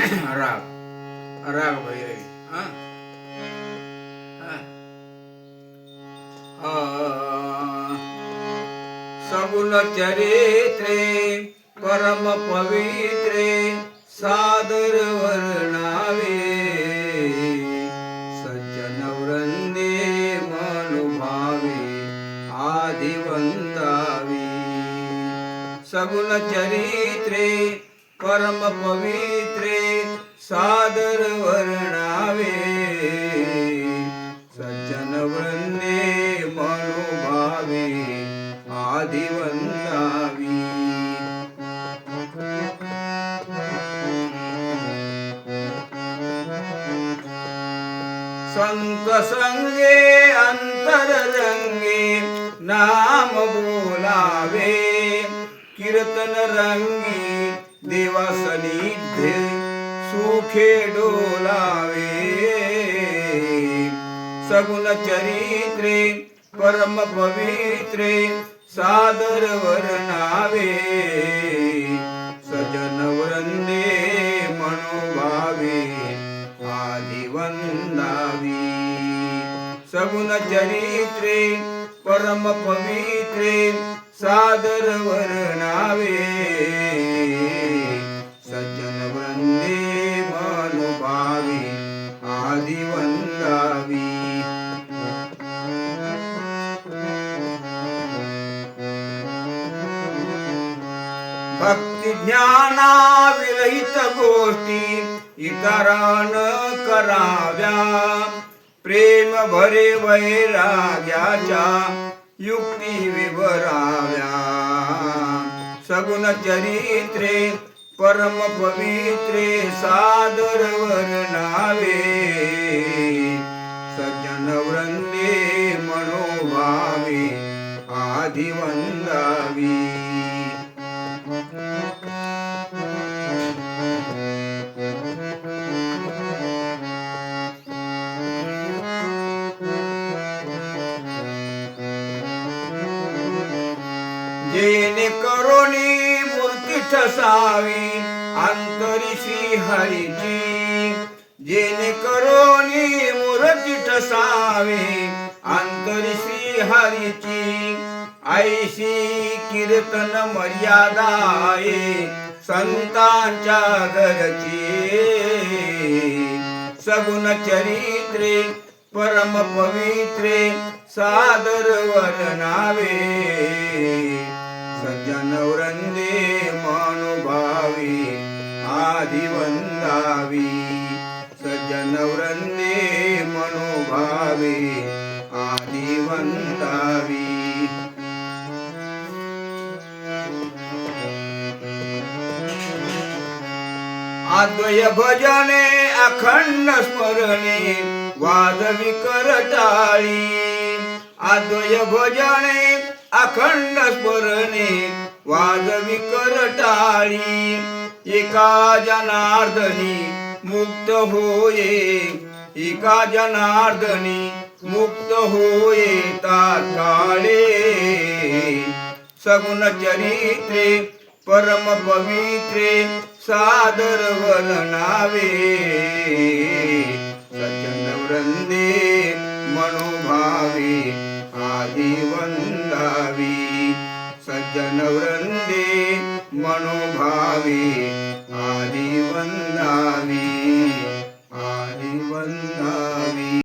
राग राग भैरवी हा सगुण चरित्रे परम पवित्रे सादर वर्णावे सज्जन वृंदे मनुभावे आदि वंदावे सगुण चरित्रे परम पवित्रे सादर वर्णावे सज्जन वृंदे मनुभावे आदि वंदावी संत संगे अंतर रंगे नाम बोलावे कीर्तन रंगी देवा सनिध्ये सुखे डोलावे सगुण चरित्रे परम पवित्रे सादर वर्णावे सजन वृंदे मनोभावे आदि वंदावी सगुण चरित्रे परम पवित्रे सादर वर्णावे सज्जन वृंदे मनोभावे आदि वंदावी भक्ती ज्ञाना विरहित गोष्टी इतरान कराव्या प्रेम भरे वैराग्याच्या युक्ती विवराव्या सगुण चरित्रे परम पवित्रे सादर वर्णावे सज्जन वृंदे मनोभावे आदि वंदावी जेने करोनी मूर्ती ठसावी अंतरी श्री हरीची जेने करोनी मूर्ती ठसावी अंतरी श्री हरीची ऐशी कीर्तन मर्यादा आहे संतांच्या घरची सगुण चरित्रे परम पवित्रे सादर वर्णावे सज्जन वृंदे मनुभावे आदि वंदावी सज्जन वृंदे मनोभावे आदि वंदावी अद्वय भजने अखंड स्मरणे वादवी करताळी अद्वय भजने अखंड स्मरणे वादवी करताळी एका जनार्दनी मुक्त होये एका जनार्दनी मुक्त होये तात्काळे सगुण चरित्रे परम पवित्रे सादर वर्णावे सज्जन वृंदे मनोभावे आदि वंदावी सज्जन वृंदे मनोभावे आदि वंदावी आदि वंदावी।